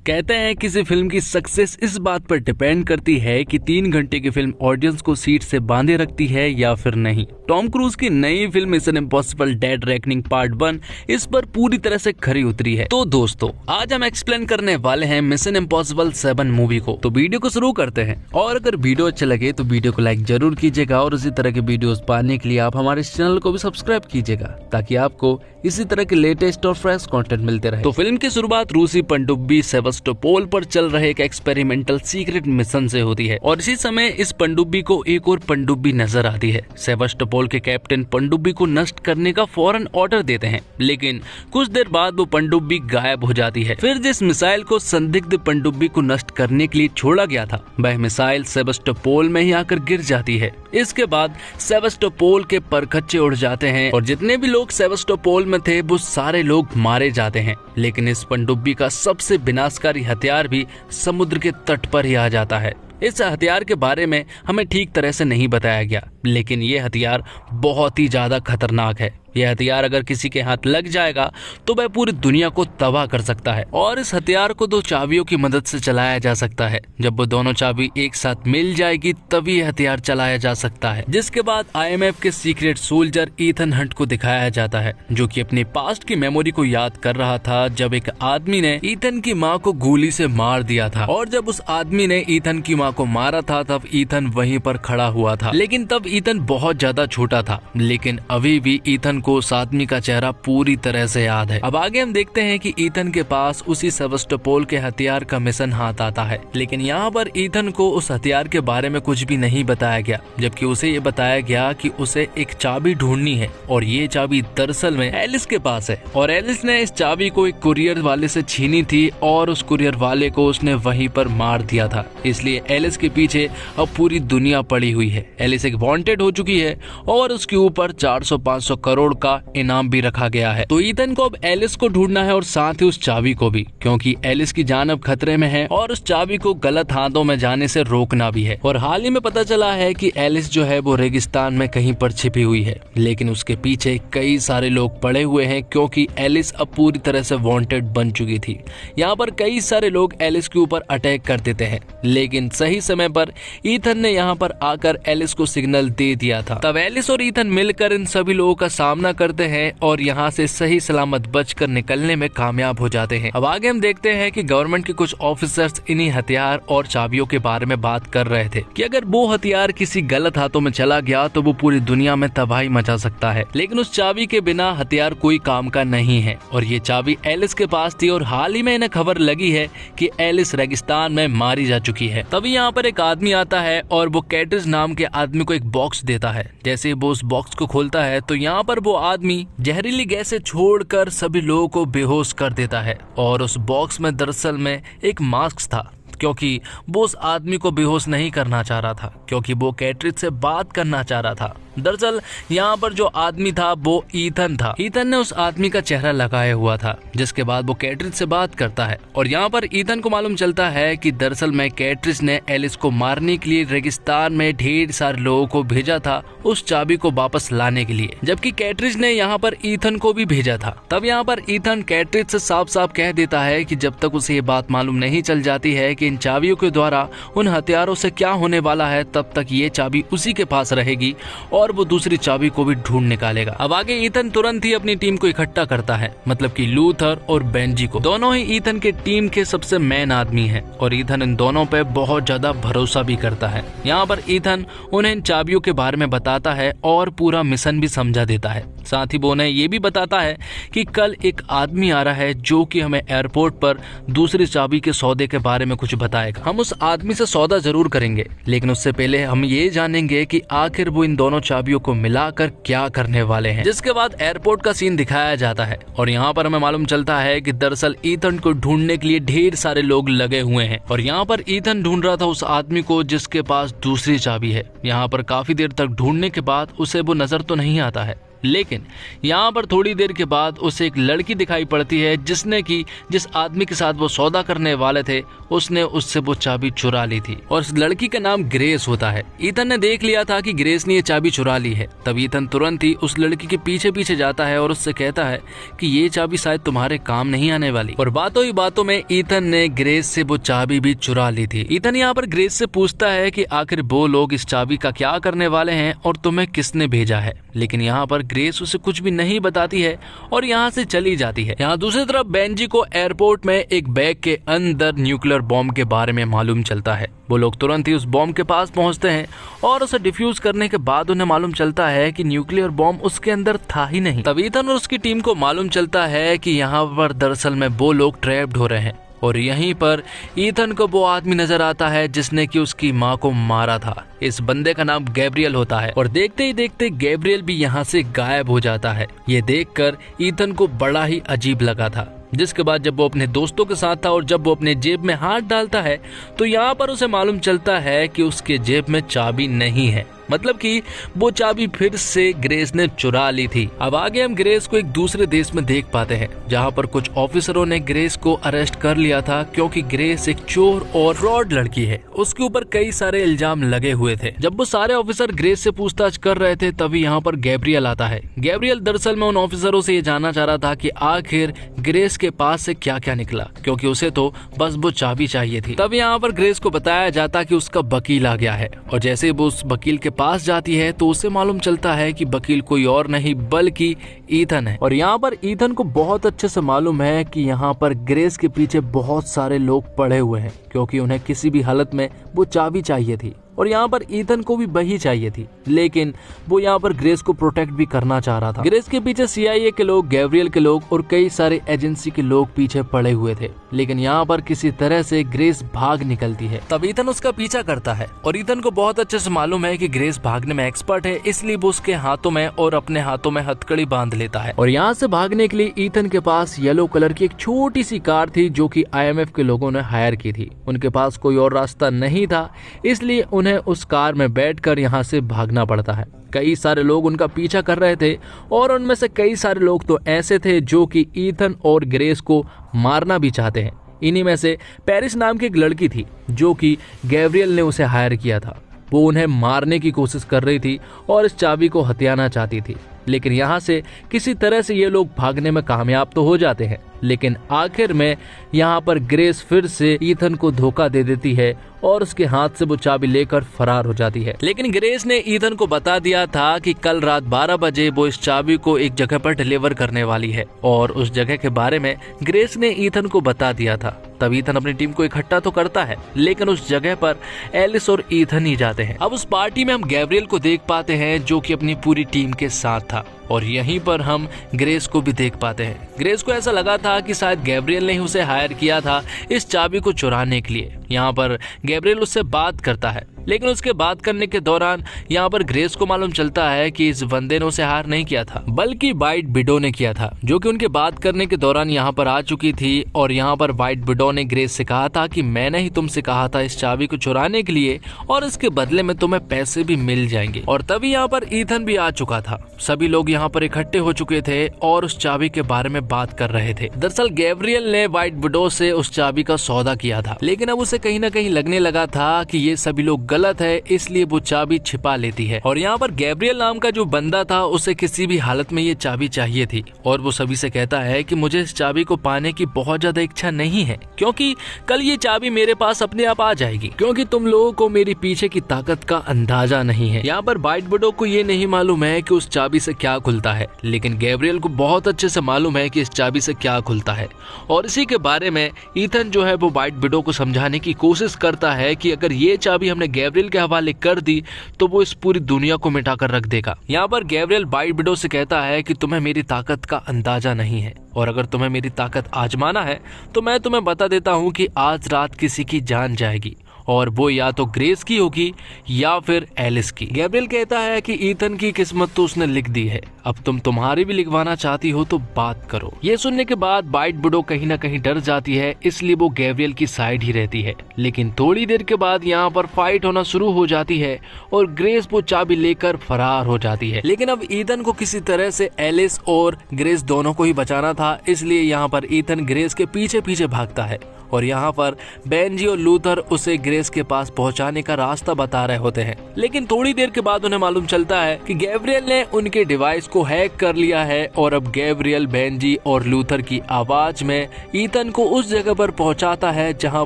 कहते हैं किसी फिल्म की सक्सेस इस बात पर डिपेंड करती है कि 3 घंटे की फिल्म ऑडियंस को सीट से बांधे रखती है या फिर नहीं। टॉम क्रूज की नई film mission impossible dead reckoning part 1 इस पर पूरी तरह से खरी उतरी है। तो दोस्तों आज हम एक्सप्लेन करने वाले हैं मिशन इम्पॉसिबल 7 मूवी को। तो वीडियो को शुरू करते हैं और अगर वीडियो अच्छा लगे तो वीडियो को लाइक जरूर कीजिएगा और इसी तरह के वीडियोस पाने के लिए आप हमारे चैनल को भी सब्सक्राइब कीजिएगा ताकि आपको इसी तरह के लेटेस्ट और फ्रेश कंटेंट मिलते रहे। तो फिल्म की शुरुआत रूसी पनडुब्बी सेवास्टोपोल पर चल रहे एक एक्सपेरिमेंटल सीक्रेट मिशन से होती है और इसी समय इस पनडुब्बी को एक और पनडुब्बी नजर आती है। सेवास्टोपोल के कैप्टन पनडुब्बी को नष्ट करने का फौरन ऑर्डर देते हैं, लेकिन कुछ देर बाद वो पनडुब्बी गायब हो जाती है। फिर जिस मिसाइल को संदिग्ध पनडुब्बी को नष्ट करने के लिए छोड़ा गया था वह मिसाइल सेवास्टोपोल में ही आकर गिर जाती है। इसके बाद सेवास्टोपोल के परखच्चे उड़ जाते हैं और जितने भी लोग सेवास्टोपोल में थे वो सारे लोग मारे जाते हैं। लेकिन इस पनडुब्बी का सबसे विनाशकारी हथियार भी समुद्र के तट पर ही आ जाता है। इस हथियार के बारे में हमें ठीक तरह से नहीं बताया गया, लेकिन ये हथियार बहुत ही ज्यादा खतरनाक है। यह हथियार अगर किसी के हाथ लग जाएगा तो वह पूरी दुनिया को तबाह कर सकता है और इस हथियार को 2 चाबियों की मदद से चलाया जा सकता है। जब वो दोनों चाबी एक साथ मिल जाएगी तभी यह हथियार चलाया जा सकता है। जिसके बाद IMF के सीक्रेट सोल्जर ईथन हंट को दिखाया जाता है जो कि अपने पास्ट की मेमोरी को याद कर रहा था जब एक आदमी ने ईथन की माँ को गोली से मार दिया था और जब उस आदमी ने ईथन की माँ को मारा था तब ईथन वहीं पर खड़ा हुआ था। लेकिन तब ईथन बहुत ज्यादा छोटा था, लेकिन अभी भी ईथन को उस आदमी का चेहरा पूरी तरह से याद है। अब आगे हम देखते हैं कि ईथन के पास उसी सेवास्टोपोल के हथियार का मिशन हाथ आता है, लेकिन यहाँ पर ईथन को उस हथियार के बारे में कुछ भी नहीं बताया गया, जबकि उसे ये बताया गया कि उसे एक चाबी ढूंढनी है और ये चाबी दरअसल में एलिस के पास है और एलिस ने इस चाबी को एक कुरियर वाले से छीनी थी और उस कुरियर वाले को उसने वहीं पर मार दिया था। इसलिए एलिस के पीछे अब पूरी दुनिया पड़ी हुई है। एलिस एक वांटेड हो चुकी है और उसके ऊपर 400-500 करोड़ का इनाम भी रखा गया है। तो ईथन को अब एलिस को ढूंढना है और साथ ही उस चाबी को भी, क्योंकि एलिस की जान अब खतरे में है और उस चाबी को गलत हाथों में जाने से रोकना भी है। और हाल ही में पता चला है कि एलिस जो है वो रेगिस्तान में कहीं पर छिपी हुई है, लेकिन उसके पीछे कई सारे लोग पड़े हुए हैं क्योंकि एलिस अब पूरी तरह से वांटेड बन चुकी थी। यहाँ पर कई सारे लोग एलिस के ऊपर अटैक कर देते हैं, लेकिन सही समय पर ईथन ने यहाँ पर आकर एलिस को सिग्नल दे दिया था। तब एलिस और ईथन मिलकर इन सभी लोगों का सामना करते हैं और यहाँ से सही सलामत बचकर निकलने में कामयाब हो जाते हैं। अब आगे हम देखते हैं कि गवर्नमेंट के कुछ ऑफिसर्स इन्हीं हथियार और चाबियों के बारे में बात कर रहे थे कि अगर वो हथियार किसी गलत हाथों में चला गया तो वो पूरी दुनिया में तबाही मचा सकता है, लेकिन उस चाबी के बिना हथियार कोई काम का नहीं है और ये चाबी एलिस के पास थी और हाल ही में इन्हें खबर लगी है कि एलिस रेगिस्तान में मारी जा चुकी है। तभी यहाँ पर एक आदमी आता है और वो कैट्रिज नाम के आदमी को एक बॉक्स देता है। जैसे ही वो उस बॉक्स को खोलता है तो यहाँ पर वो आदमी जहरीली गैसें छोड़कर सभी लोगों को बेहोश कर देता है और उस बॉक्स में दरअसल में एक मास्क था, क्योंकि वो उस आदमी को बेहोश नहीं करना चाह रहा था, क्योंकि वो कैट्रिज से बात करना चाह रहा था। दरअसल यहाँ पर जो आदमी था वो ईथन था। ईथन ने उस आदमी का चेहरा लगाया हुआ था, जिसके बाद वो कैट्रिज से बात करता है और यहाँ पर ईथन को मालूम चलता है कि दरअसल में कैट्रिज ने एलिस को मारने के लिए रेगिस्तान में ढेर सारे लोगों को भेजा था उस चाबी को वापस लाने के लिए, जबकि कैट्रिज ने यहाँ पर ईथन को भी भेजा था। तब यहाँ पर ईथन कैट्रिज से साफ साफ कह देता है कि जब तक उसे ये बात मालूम नहीं चल जाती है कि इन चाबियों के द्वारा उन हथियारों से क्या होने वाला है, तब तक ये चाबी उसी के पास रहेगी और वो दूसरी चाबी को भी ढूंढ निकालेगा। अब आगे ईथन तुरंत ही अपनी टीम को इकट्ठा करता है, मतलब कि लूथर और बेंजी को। दोनों ही ईथन के टीम के सबसे मेन आदमी हैं और ईथन इन दोनों पे बहुत ज्यादा भरोसा भी करता है। यहाँ पर ईथन उन्हें इन चाबियों के बारे में बताता है और पूरा मिशन भी समझा देता है। साथ ही वो उन्हें ये भी बताता है कि कल एक आदमी आ रहा है जो कि हमें एयरपोर्ट पर दूसरी चाबी के सौदे के बारे में कुछ बताएगा। हम उस आदमी से सौदा जरूर करेंगे, लेकिन उससे पहले हम ये जानेंगे कि आखिर वो इन दोनों चाबियों को मिलाकर क्या करने वाले हैं। जिसके बाद एयरपोर्ट का सीन दिखाया जाता है और यहाँ पर हमें मालूम चलता है कि दरअसल ईथन को ढूंढने के लिए ढेर सारे लोग लगे हुए हैं और यहाँ पर ईथन ढूंढ रहा था उस आदमी को जिसके पास दूसरी चाबी है। यहाँ पर काफी देर तक ढूंढने के बाद उसे वो नजर तो नहीं आता है, लेकिन यहाँ पर थोड़ी देर के बाद उसे एक लड़की दिखाई पड़ती है जिस आदमी के साथ वो सौदा करने वाले थे उसने उससे वो चाबी चुरा ली थी और उस लड़की का नाम ग्रेस होता है। ईथन ने देख लिया था कि ग्रेस ने ये चाबी चुरा ली है। तब ईथन तुरंत ही उस लड़की के पीछे पीछे जाता है और उससे कहता है कि ये चाबी शायद तुम्हारे काम नहीं आने वाली। और बातों ही बातों में ईथन ने ग्रेस से वो चाबी भी चुरा ली थी। ईथन यहाँ पर ग्रेस से पूछता है कि आखिर वो लोग इस चाबी का क्या करने वाले हैं और तुम्हें किसने भेजा है, लेकिन यहाँ पर ग्रेस उसे कुछ भी नहीं बताती है और यहाँ से चली जाती है। यहाँ दूसरी तरफ बेंजी को एयरपोर्ट में एक बैग के अंदर न्यूक्लियर बॉम्ब के बारे में मालूम चलता है। वो लोग तुरंत ही उस बॉम्ब के पास पहुंचते हैं और उसे डिफ्यूज करने के बाद उन्हें मालूम चलता है कि न्यूक्लियर बॉम्ब उसके अंदर था ही नहीं। तब ईथन और उसकी टीम को मालूम चलता है कि यहाँ पर दरअसल में वो लोग ट्रैप्ड हो रहे हैं और यहीं पर ईथन को वो आदमी नजर आता है जिसने कि उसकी माँ को मारा था। इस बंदे का नाम गैब्रियल होता है और देखते ही देखते गैब्रियल भी यहाँ से गायब हो जाता है। ये देखकर ईथन को बड़ा ही अजीब लगा था। जिसके बाद जब वो अपने दोस्तों के साथ था और जब वो अपने जेब में हाथ डालता है तो यहाँ पर उसे मालूम चलता है कि उसके जेब में चाबी नहीं है, मतलब कि वो चाबी फिर से ग्रेस ने चुरा ली थी। अब आगे हम ग्रेस को एक दूसरे देश में देख पाते हैं जहाँ पर कुछ ऑफिसरों ने ग्रेस को अरेस्ट कर लिया था क्योंकि ग्रेस एक चोर और फ्रॉड लड़की है। उसके ऊपर कई सारे इल्जाम लगे हुए थे। जब वो सारे ऑफिसर ग्रेस से पूछताछ कर रहे थे तभी यहाँ पर गैब्रियल आता है। गैब्रियल दरअसल में उन ऑफिसरों से ये जानना चाह रहा था कि आखिर ग्रेस के पास से क्या क्या निकला, क्योंकि उसे तो बस वो चाबी चाहिए थी। तब यहाँ पर ग्रेस को बताया जाता कि उसका वकील आ गया है और जैसे वो उस वकील के पास जाती है तो उसे मालूम चलता है कि वकील कोई और नहीं बल्कि ईथन है। और यहाँ पर ईथन को बहुत अच्छे से मालूम है कि यहाँ पर ग्रेस के पीछे बहुत सारे लोग पड़े हुए हैं क्योंकि उन्हें किसी भी हालत में वो चाबी चाहिए थी और यहाँ पर ईथन को भी वही चाहिए थी, लेकिन वो यहाँ पर ग्रेस को प्रोटेक्ट भी करना चाह रहा था। ग्रेस के पीछे CIA के लोग, गैब्रियल के लोग और कई सारे एजेंसी के लोग पीछे पड़े हुए थे, लेकिन यहाँ पर किसी तरह से ग्रेस भाग निकलती है। तब ईथन उसका पीछा करता है और ईथन को बहुत अच्छे से मालूम है कि ग्रेस भागने में एक्सपर्ट है, इसलिए वो उसके हाथों में और अपने हाथों में हथकड़ी बांध लेता है। और यहाँ से भागने के लिए ईथन के पास येलो कलर की एक छोटी सी कार थी जो कि IMF के लोगों ने हायर की थी। उनके पास कोई और रास्ता नहीं था, इसलिए उन्हें उस कार में बैठकर यहाँ से भागना पड़ता है। कई सारे लोग उनका पीछा कर रहे थे और उनमें से कई सारे लोग तो ऐसे थे जो कि ईथन और ग्रेस को मारना भी चाहते हैं। इन्हीं में से पेरिस नाम की एक लड़की थी जो कि गैब्रियल ने उसे हायर किया था। वो उन्हें मारने की कोशिश कर रही थी और इस चाबी को हथियाना चाहती थी, लेकिन यहाँ से किसी तरह से ये लोग भागने में कामयाब तो हो जाते हैं, लेकिन आखिर में यहाँ पर ग्रेस फिर से ईथन को धोखा दे देती है और उसके हाथ से वो चाबी लेकर फरार हो जाती है। लेकिन ग्रेस ने ईथन को बता दिया था कि कल रात 12 बजे वो इस चाबी को एक जगह पर डिलीवर करने वाली है और उस जगह के बारे में ग्रेस ने ईथन को बता दिया था। तब ईथन अपनी टीम को इकट्ठा तो करता है, लेकिन उस जगह पर एलिस और ईथन ही जाते हैं। अब उस पार्टी में हम गैब्रियल को देख पाते हैं जो कि अपनी पूरी टीम के साथ था और यहीं पर हम ग्रेस को भी देख पाते हैं। ग्रेस को ऐसा लगा था कि शायद गैब्रियल ने ही उसे हायर किया था इस चाबी को चुराने के लिए। यहाँ पर गैब्रियल उससे बात करता है, लेकिन उसके बात करने के दौरान यहाँ पर ग्रेस को मालूम चलता है कि इस बंदे ने उसे हायर नहीं किया था बल्कि वाइट विडो ने किया था, जो कि उनके बात करने के दौरान यहाँ पर आ चुकी थी। और यहाँ पर वाइट विडो ने ग्रेस से कहा था कि मैंने ही तुमसे कहा था इस चाबी को चुराने के लिए और इसके बदले में तुम्हें पैसे भी मिल जाएंगे। और तभी यहाँ पर ईथन भी आ चुका था। सभी लोग यहाँ पर इकट्ठे हो चुके थे और उस चाबी के बारे में बात कर रहे थे। दरअसल गैब्रियल ने वाइट विडो से उस चाबी का सौदा किया था, लेकिन अब उसे कहीं ना कहीं लगने लगा था कि ये सभी लोग गलत है, इसलिए वो चाबी छिपा लेती है। और यहाँ पर गैब्रियल नाम का जो बंदा था उसे किसी भी हालत में ये चाबी चाहिए थी और वो सभी से कहता है कि मुझे इस चाबी को पाने की बहुत ज्यादा इच्छा नहीं है, क्योंकि कल ये चाबी मेरे पास अपने आप आ जाएगी, क्योंकि तुम लोगों को मेरे पीछे की ताकत का अंदाजा नहीं है। यहाँ पर वाइट विडो को ये नहीं मालूम है कि उस चाबी से क्या खुलता है, लेकिन गैब्रियल को बहुत अच्छे से मालूम है कि इस चाबी से क्या खुलता है। और इसी के बारे में ईथन जो है वो वाइट विडो को समझाने की कोशिश करता है कि अगर ये चाबी हमने गैब्रियल के हवाले कर दी तो वो इस पूरी दुनिया को मिटाकर रख देगा। यहाँ पर गैब्रियल वाइट विडो से कहता है कि तुम्हें मेरी ताकत का अंदाजा नहीं है और अगर तुम्हें मेरी ताकत आजमाना है तो मैं तुम्हें बता देता हूँ कि आज रात किसी की जान जाएगी और वो या तो ग्रेस की होगी या फिर एलिस की। गैब्रियल कहता है कि ईथन की किस्मत तो उसने लिख दी है, अब तुम तुम्हारी भी लिखवाना चाहती हो तो बात करो। ये सुनने के बाद वाइट विडो कहीं ना कहीं डर जाती है, इसलिए वो गैब्रियल की साइड ही रहती है। लेकिन थोड़ी देर के बाद यहाँ पर फाइट होना शुरू हो जाती है और ग्रेस वो चाबी लेकर फरार हो जाती है। लेकिन अब ईथन को किसी तरह से एलिस और ग्रेस दोनों को ही बचाना था, इसलिए यहाँ पर ईथन ग्रेस के पीछे पीछे भागता है और यहाँ पर बेंजी और लूथर उसे ग्रेस के पास पहुंचाने का रास्ता बता रहे होते हैं। लेकिन थोड़ी देर के बाद उन्हें मालूम चलता है कि गैब्रियल ने उनके डिवाइस को हैक कर लिया है और अब गैब्रियल बेंजी और लूथर की आवाज में ईथन को उस जगह पर पहुंचाता है जहां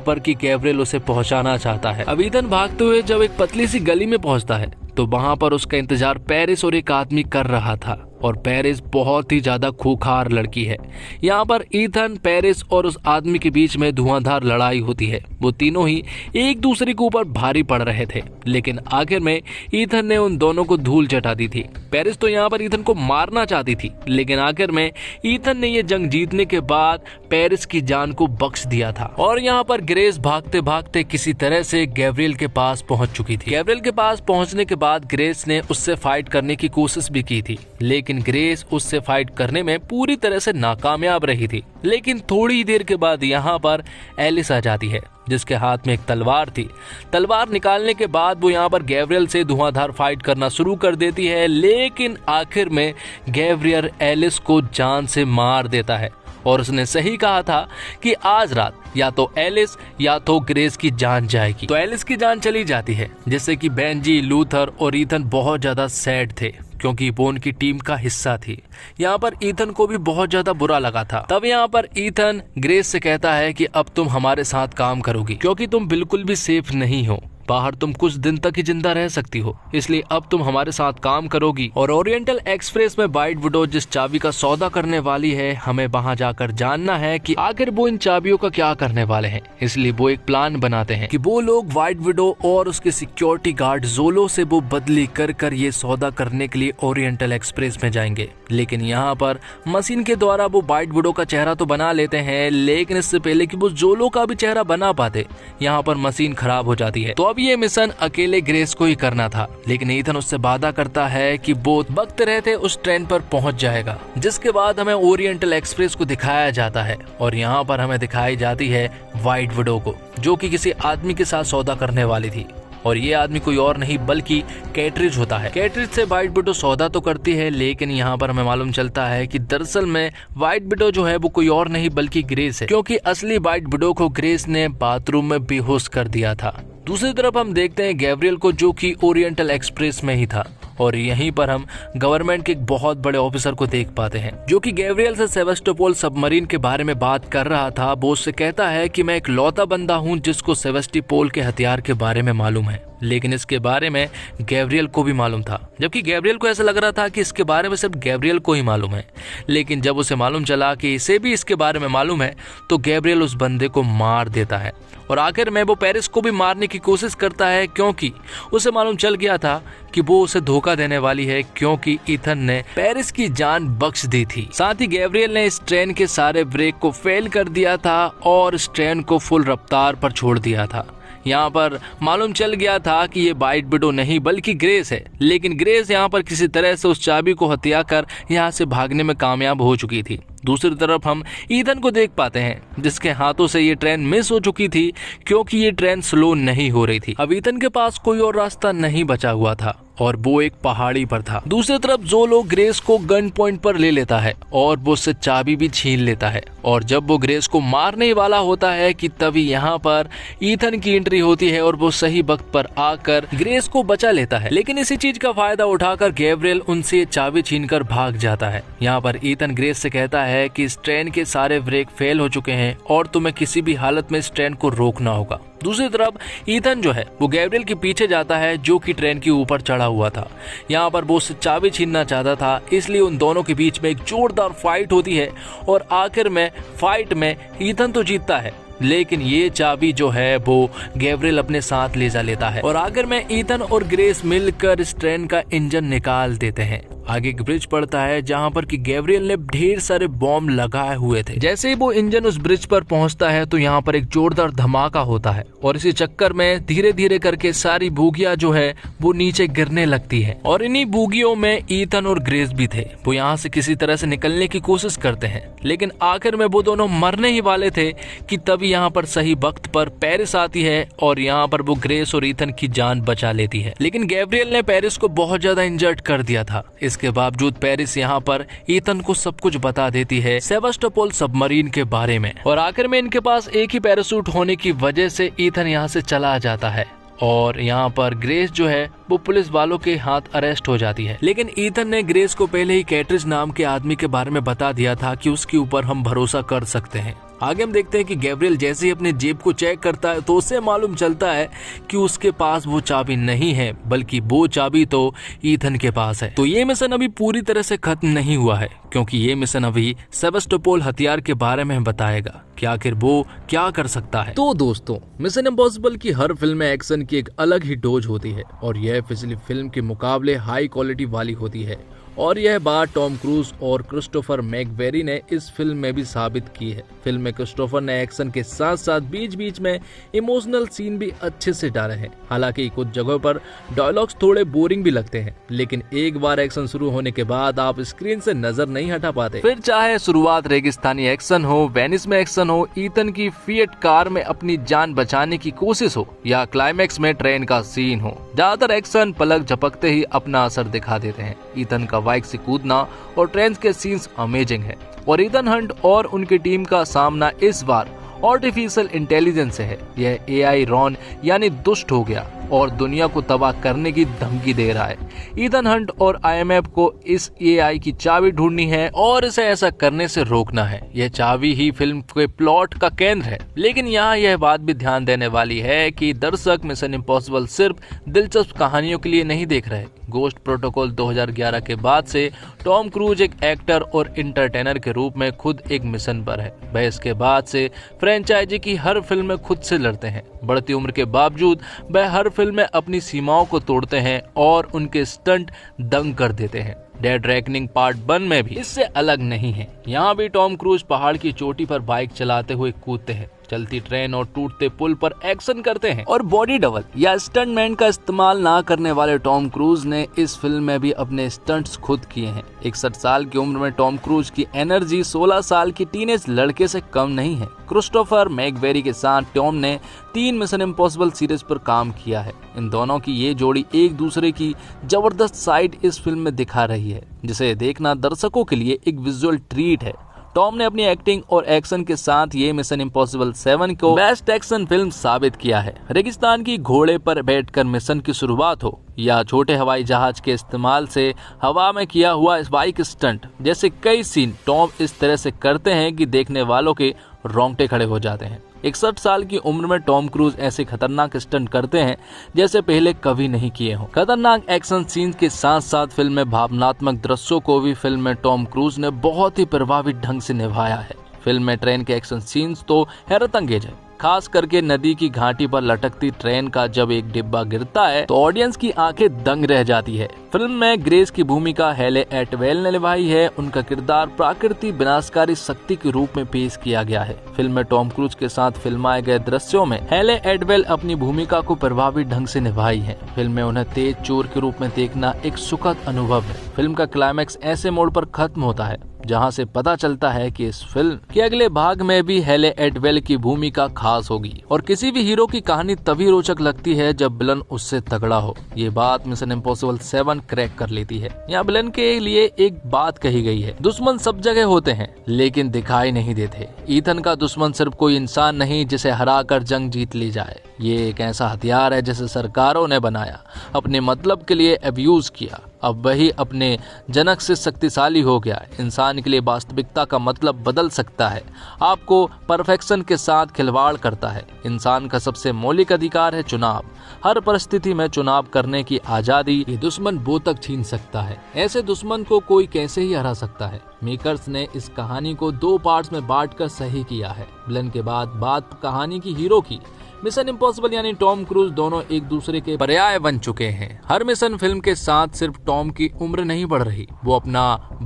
पर कि गैब्रियल उसे पहुंचाना चाहता है। अब ईथन भागते हुए जब एक पतली सी गली में पहुंचता है तो वहां पर उसका इंतजार पेरिस और एक आदमी कर रहा था और पेरिस बहुत ही ज्यादा खूंखार लड़की है। यहाँ पर ईथन, पेरिस और उस आदमी के बीच में धुआंधार लड़ाई होती है। वो तीनों ही एक दूसरे के ऊपर भारी पड़ रहे थे, लेकिन आखिर में ईथन ने उन दोनों को धूल चटा दी थी। पेरिस तो यहाँ पर ईथन को मारना चाहती थी, लेकिन आखिर में ईथन ने ये जंग जीतने के बाद पेरिस की जान को बख्श दिया था। और यहाँ पर ग्रेस भागते भागते किसी तरह से गैब्रियल के पास पहुंच चुकी थी। गैब्रियल के पास पहुंचने के बाद ग्रेस ने उससे फाइट करने की कोशिश भी की थी, लेकिन ग्रेस उससे फाइट करने में पूरी तरह से नाकामयाब रही थी। लेकिन थोड़ी देर के बाद यहाँ पर एलिस आ जाती है, जिसके हाथ में एक तलवार थी। तलवार निकालने के बाद वो यहाँ पर गैब्रियल से धुआंधार फाइट करना शुरू कर देती है, लेकिन आखिर में गैब्रियल एलिस को जान से मार देता है। और उसने सही कहा था कि आज रात या तो एलिस या तो ग्रेस की जान जाएगी। तो एलिस की जान चली जाती है, जिससे कि बेंजी, लूथर और ईथन बहुत ज्यादा सैड थे, क्योंकि वो उनकी टीम का हिस्सा थी। यहाँ पर ईथन को भी बहुत ज्यादा बुरा लगा था। तब यहाँ पर ईथन ग्रेस से कहता है कि अब तुम हमारे साथ काम करोगी, क्योंकि तुम बिल्कुल भी सेफ नहीं हो। बाहर तुम कुछ दिन तक ही जिंदा रह सकती हो, इसलिए अब तुम हमारे साथ काम करोगी। और ओरिएंटल एक्सप्रेस में वाइट विडो जिस चाबी का सौदा करने वाली है, हमें वहां जाकर जानना है कि आखिर वो इन चाबियों का क्या करने वाले हैं। इसलिए वो एक प्लान बनाते हैं कि वो लोग वाइट विडो और उसके सिक्योरिटी गार्ड जोलो से वो बदली कर ये सौदा करने के लिए ओरिएंटल एक्सप्रेस में जाएंगे। लेकिन यहाँ पर मशीन के द्वारा वो वाइट विडो का चेहरा तो बना लेते हैं, लेकिन इससे पहले कि वो जोलो का भी चेहरा बना पाते, यहाँ पर मशीन खराब हो जाती है। तो अब ये मिशन अकेले ग्रेस को ही करना था, लेकिन ईथन उससे वादा करता है कि वो वक्त रहते उस ट्रेन पर पहुंच जाएगा। जिसके बाद हमें ओरिएंटल एक्सप्रेस को दिखाया जाता है और यहाँ पर हमें दिखाई जाती है वाइट विडो को, जो कि किसी आदमी के साथ सौदा करने वाली थी। और ये आदमी कोई और नहीं बल्कि कैटरिज होता है। कैटरिज से वाइट विडो सौदा तो करती है, लेकिन यहाँ पर हमें मालूम चलता है कि दरअसल में वाइट विडो जो है वो कोई और नहीं बल्कि ग्रेस है, क्योंकि असली वाइट विडो को ग्रेस ने बाथरूम में बेहोश कर दिया था। दूसरी तरफ हम देखते हैं गैब्रियल को, जो कि ओरिएंटल एक्सप्रेस में ही था। और यहीं पर हम गवर्नमेंट के एक बहुत बड़े ऑफिसर को देख पाते हैं, जो कि गैब्रियल से सेवेस्टोपोल सबमरीन के बारे में बात कर रहा था। वो उससे कहता है कि मैं एक लौता बंदा हूँ जिसको सेवेस्टोपोल के हथियार के बारे में मालूम है। लेकिन इसके बारे में गैब्रियल को भी मालूम था, जबकि गैब्रियल को ऐसा लग रहा था कि इसके बारे में सिर्फ गैब्रियल को ही मालूम है। लेकिन जब उसे मालूम चला कि इसे भी इसके बारे में मालूम है, तो गैब्रियल उस बंदे को मार देता है। और आखिर में वो पेरिस को भी मारने की कोशिश करता है, क्योंकि उसे मालूम चल गया था कि वो उसे धोखा देने वाली है, क्योंकि ईथन ने पेरिस की जान बख्श दी थी। साथ ही गैब्रियल ने इस ट्रेन के सारे ब्रेक को फेल कर दिया था और इस ट्रेन को फुल रफ्तार पर छोड़ दिया था। यहाँ पर मालूम चल गया था कि ये वाइट विडो नहीं बल्कि ग्रेस है, लेकिन ग्रेस यहाँ पर किसी तरह से उस चाबी को हत्या कर यहाँ से भागने में कामयाब हो चुकी थी। दूसरी तरफ हम ईथन को देख पाते हैं, जिसके हाथों से ये ट्रेन मिस हो चुकी थी, क्योंकि ये ट्रेन स्लो नहीं हो रही थी। अब ईथन के पास कोई और रास्ता नहीं बचा हुआ था और वो एक पहाड़ी पर था। दूसरी तरफ जोलो ग्रेस को गन पॉइंट पर ले लेता है और वो उससे चाबी भी छीन लेता है। और जब वो ग्रेस को मारने वाला होता है कि तभी यहाँ पर ईथन की एंट्री होती है और वो सही वक्त पर आकर ग्रेस को बचा लेता है। लेकिन इसी चीज का फायदा उठाकर गैब्रियल उनसे चाबी छीनकर भाग जाता है। यहाँ पर ईथन ग्रेस से कहता है कि इस ट्रेन के सारे ब्रेक फेल हो चुके हैं और तुम्हें किसी भी हालत में इस ट्रेन को रोकना होगा। दूसरी तरफ ईथन जो है वो गैब्रियल के पीछे जाता है, जो कि ट्रेन के ऊपर चढ़ा हुआ था। यहाँ पर वो उससे चाबी छीनना चाहता था, इसलिए उन दोनों के बीच में एक जोरदार फाइट होती है और आखिर में फाइट में ईथन तो जीतता है, लेकिन ये चाबी जो है वो गैब्रियल अपने साथ ले जा लेता है। और आखिर में ईथन और ग्रेस मिलकर इस ट्रेन का इंजन निकाल देते हैं। आगे एक ब्रिज पड़ता है जहाँ पर कि गैब्रियल ने ढेर सारे बॉम्ब लगाए हुए थे। जैसे ही वो इंजन उस ब्रिज पर पहुंचता है तो यहाँ पर एक जोरदार धमाका होता है और इसी चक्कर में धीरे धीरे करके सारी बोगियां जो है वो नीचे गिरने लगती है और इन्हीं बोगियों में ईथन और ग्रेस भी थे। वो यहाँ से किसी तरह से निकलने की कोशिश करते हैं, लेकिन आखिर में वो दोनों मरने ही वाले थे कि तभी यहाँ पर सही वक्त पर पेरिस आती है और यहाँ पर वो ग्रेस और ईथन की जान बचा लेती है। लेकिन गैब्रियल ने पेरिस को बहुत ज्यादा इंजर्ड कर दिया था। इसके बावजूद पेरिस यहाँ पर ईथन को सब कुछ बता देती है सेवास्टोपोल सबमरीन के बारे में और आखिर में इनके पास एक ही पैराशूट होने की वजह से ईथन यहाँ से चला जाता है और यहाँ पर ग्रेस जो है वो पुलिस वालों के हाथ अरेस्ट हो जाती है। लेकिन ईथन ने ग्रेस को पहले ही कैट्रिज नाम के आदमी के बारे में बता दिया था कि उसके ऊपर हम भरोसा कर सकते हैं। आगे हम देखते हैं कि गैब्रियल जैसे ही अपने जेब को चेक करता है तो उसे मालूम चलता है कि उसके पास वो चाबी नहीं है, बल्कि वो चाबी तो ईथन के पास है। तो ये मिशन अभी पूरी तरह से खत्म नहीं हुआ है, क्योंकि ये मिशन अभी सेवास्टोपोल हथियार के बारे में बताएगा कि आखिर वो क्या कर सकता है। तो दोस्तों, मिशन इम्पॉसिबल की हर फिल्म में एक्शन की एक अलग ही डोज होती है और यह पिछली फिल्म के मुकाबले हाई क्वालिटी वाली होती है और यह बात टॉम क्रूज और क्रिस्टोफर मैकवेरी ने इस फिल्म में भी साबित की है। फिल्म में क्रिस्टोफर ने एक्शन के साथ साथ बीच बीच में इमोशनल सीन भी अच्छे से डाले हैं। हालांकि कुछ जगहों पर डायलॉग्स थोड़े बोरिंग भी लगते हैं, लेकिन एक बार एक्शन शुरू होने के बाद आप स्क्रीन से नजर नहीं हटा पाते। फिर चाहे शुरुआत रेगिस्तानी एक्शन हो, वेनिस में एक्शन हो, ईथन की फिएट कार में अपनी जान बचाने की कोशिश हो या क्लाइमैक्स में ट्रेन का सीन हो, ज्यादातर एक्शन पलक झपकते ही अपना असर दिखा देते हैं। ईथन का बाइक से कूदना और ट्रेन के सीन्स अमेजिंग है और ईथन हंट और उनकी टीम का सामना इस बार आर्टिफिशियल इंटेलिजेंस से है। यह एआई रॉन यानी दुष्ट हो गया और दुनिया को तबाह करने की धमकी दे रहा है। ईथन हंट और आईएमएफ को इस एआई की चाबी ढूंढनी है और इसे ऐसा करने से रोकना है। यह चाबी ही फिल्म के प्लॉट का केंद्र है। लेकिन यहाँ यह बात भी ध्यान देने वाली है कि दर्शक मिशन इम्पॉसिबल सिर्फ दिलचस्प कहानियों के लिए नहीं देख रहे। गोस्ट प्रोटोकॉल 2011 के बाद से टॉम क्रूज एक एक्टर और इंटरटेनर के रूप में खुद एक मिशन पर है। वह इसके बाद से फ्रेंचाइजी की हर फिल्म में खुद से लड़ते हैं। बढ़ती उम्र के बावजूद वह हर फिल्म में अपनी सीमाओं को तोड़ते हैं और उनके स्टंट दंग कर देते हैं। डेड रेकनिंग पार्ट 1 में भी इससे अलग नहीं है। यहाँ भी टॉम क्रूज पहाड़ की चोटी पर बाइक चलाते हुए कूदते हैं, चलती ट्रेन और टूटते पुल पर एक्शन करते हैं और बॉडी डबल या स्टंटमैन का इस्तेमाल ना करने वाले टॉम क्रूज ने इस फिल्म में भी अपने स्टंट्स खुद किए हैं। 61 साल की उम्र में टॉम क्रूज की एनर्जी 16 साल की टीनेज लड़के से कम नहीं है। क्रिस्टोफर मैकवेरी के साथ टॉम ने 3 मिशन इम्पॉसिबल सीरीज पर काम किया है। इन दोनों की ये जोड़ी एक दूसरे की जबरदस्त साइड इस फिल्म में दिखा रही है, जिसे देखना दर्शकों के लिए एक विजुअल ट्रीट है। टॉम ने अपनी एक्टिंग और एक्शन के साथ ये मिशन इम्पॉसिबल 7 को बेस्ट एक्शन फिल्म साबित किया है। रेगिस्तान की घोड़े पर बैठकर मिशन की शुरुआत हो या छोटे हवाई जहाज के इस्तेमाल से हवा में किया हुआ बाइक स्टंट जैसे कई सीन टॉम इस तरह से करते हैं कि देखने वालों के रोंगटे खड़े हो जाते हैं। 61 साल की उम्र में टॉम क्रूज ऐसे खतरनाक स्टंट करते हैं जैसे पहले कभी नहीं किए हों। खतरनाक एक्शन सीन के साथ साथ फिल्म में भावनात्मक दृश्यों को भी फिल्म में टॉम क्रूज ने बहुत ही प्रभावी ढंग से निभाया है। फिल्म में ट्रेन के एक्शन सीन्स तो हैरतअंगेज है, खास करके नदी की घाटी पर लटकती ट्रेन का जब एक डिब्बा गिरता है तो ऑडियंस की आंखें दंग रह जाती है। फिल्म में ग्रेस की भूमिका हेले एटवेल ने निभाई है। उनका किरदार प्रकृति विनाशकारी शक्ति के रूप में पेश किया गया है। फिल्म में टॉम क्रूज के साथ फिल्माए गए दृश्यों में हेले एटवेल अपनी भूमिका को प्रभावी ढंग से निभाई है। फिल्म में उन्हें तेज चोर के रूप में देखना एक सुखद अनुभव है। फिल्म का क्लाइमैक्स ऐसे मोड़ पर खत्म होता है जहां से पता चलता है कि इस फिल्म के अगले भाग में भी हेले एटवेल की भूमिका खास होगी और किसी भी हीरो की कहानी तभी रोचक लगती है जब विलन उससे तगड़ा हो। ये बात मिशन इम्पॉसिबल 7 क्रैक कर लेती है। यहाँ विलन के लिए एक बात कही गई है, दुश्मन सब जगह होते हैं लेकिन दिखाई नहीं देते। ईथन का दुश्मन सिर्फ कोई इंसान नहीं जिसे हराकर जंग जीत ली जाए। ये एक ऐसा हथियार है जिसे सरकारों ने बनाया, अपने मतलब के लिए अब्यूज किया, अब वही अपने जनक से शक्तिशाली हो गया। इंसान के लिए वास्तविकता का मतलब बदल सकता है, आपको परफेक्शन के साथ खिलवाड़ करता है। इंसान का सबसे मौलिक अधिकार है चुनाव। हर परिस्थिति में चुनाव करने की आजादी ये दुश्मन वो तक छीन सकता है। ऐसे दुश्मन को कोई कैसे ही हरा सकता है। मेकर्स ने इस कहानी को 2 पार्ट्स में बांटकर सही किया है। विलन के बाद बात कहानी की हीरो की। मिशन इम्पॉसिबल यानी टॉम क्रूज दोनों एक दूसरे के पर्याय बन चुके हैं। हर मिशन फिल्म के साथ सिर्फ टॉम की उम्र नहीं बढ़ रही, वो अपना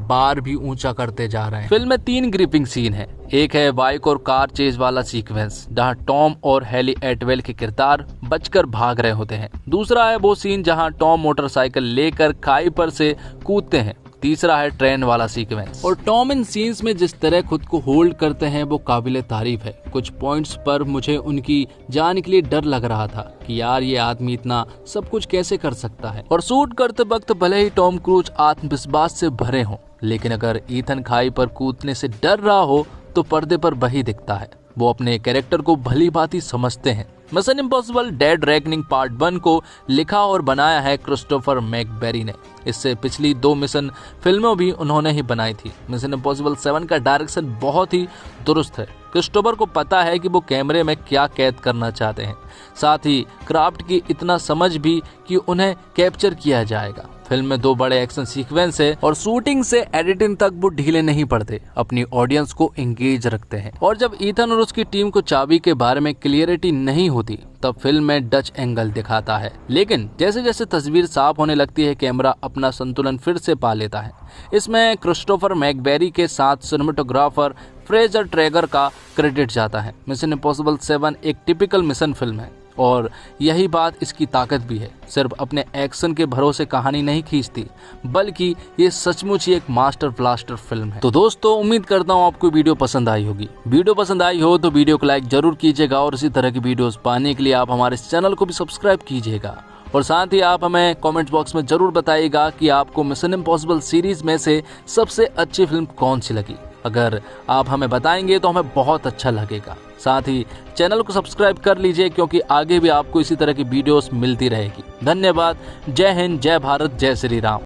बार भी ऊंचा करते जा रहे हैं। फिल्म में 3 ग्रिपिंग सीन है। एक है बाइक और कार चेज वाला सीक्वेंस जहां टॉम और हेली एटवेल के किरदार बचकर भाग रहे होते हैं। दूसरा है वो सीन जहां टॉम मोटरसाइकिल लेकर खाई पर से कूदते हैं। तीसरा है ट्रेन वाला सीक्वेंस। और टॉम इन सीन्स में जिस तरह खुद को होल्ड करते हैं वो काबिले तारीफ है। कुछ पॉइंट्स पर मुझे उनकी जान के लिए डर लग रहा था कि यार ये आदमी इतना सब कुछ कैसे कर सकता है। और शूट करते वक्त भले ही टॉम क्रूज आत्मविश्वास से भरे हों, लेकिन अगर ईथन खाई पर कूदने से डर रहा हो तो पर्दे पर वही दिखता है। वो अपने कैरेक्टर को भली भांति समझते हैं। Mission impossible dead reckoning part 1 को लिखा और बनाया है क्रिस्टोफर मैकबेरी ने। इससे पिछली 2 मिशन फिल्मों भी उन्होंने ही बनाई थी। मिशन इम्पॉसिबल 7 का डायरेक्शन बहुत ही दुरुस्त है। क्रिस्टोफर को पता है कि वो कैमरे में क्या कैद करना चाहते हैं, साथ ही क्राफ्ट की इतना समझ भी कि उन्हें कैप्चर किया जाएगा। फिल्म में 2 बड़े एक्शन सीक्वेंस है और शूटिंग से एडिटिंग तक वो ढीले नहीं पड़ते, अपनी ऑडियंस को एंगेज रखते हैं। और जब ईथन और उसकी टीम को चाबी के बारे में क्लियरिटी नहीं होती तब फिल्म में डच एंगल दिखाता है, लेकिन जैसे जैसे तस्वीर साफ होने लगती है कैमरा अपना संतुलन फिर से पा लेता है। इसमें क्रिस्टोफर मैकबेरी के साथ सिनेमेटोग्राफर फ्रेजर ट्रेगर का क्रेडिट जाता है। मिशन इम्पॉसिबल 7 एक टिपिकल मिशन फिल्म है और यही बात इसकी ताकत भी है। सिर्फ अपने एक्शन के भरोसे कहानी नहीं खींचती, बल्कि ये सचमुच ही एक मास्टर ब्लास्टर फिल्म है। तो दोस्तों, उम्मीद करता हूँ आपको वीडियो पसंद आई होगी। वीडियो पसंद आई हो तो वीडियो को लाइक जरूर कीजिएगा और इसी तरह की वीडियोस पाने के लिए आप हमारे चैनल को भी सब्सक्राइब कीजिएगा। और साथ ही आप हमें कमेंट बॉक्स में जरूर बताइएगा कि आपको मिशन इम्पॉसिबल सीरीज में से सबसे अच्छी फिल्म कौन सी लगी। अगर आप हमें बताएंगे तो हमें बहुत अच्छा लगेगा। साथ ही चैनल को सब्सक्राइब कर लीजिए क्योंकि आगे भी आपको इसी तरह की वीडियोस मिलती रहेगी। धन्यवाद। जय हिंद, जय भारत, जय श्री राम।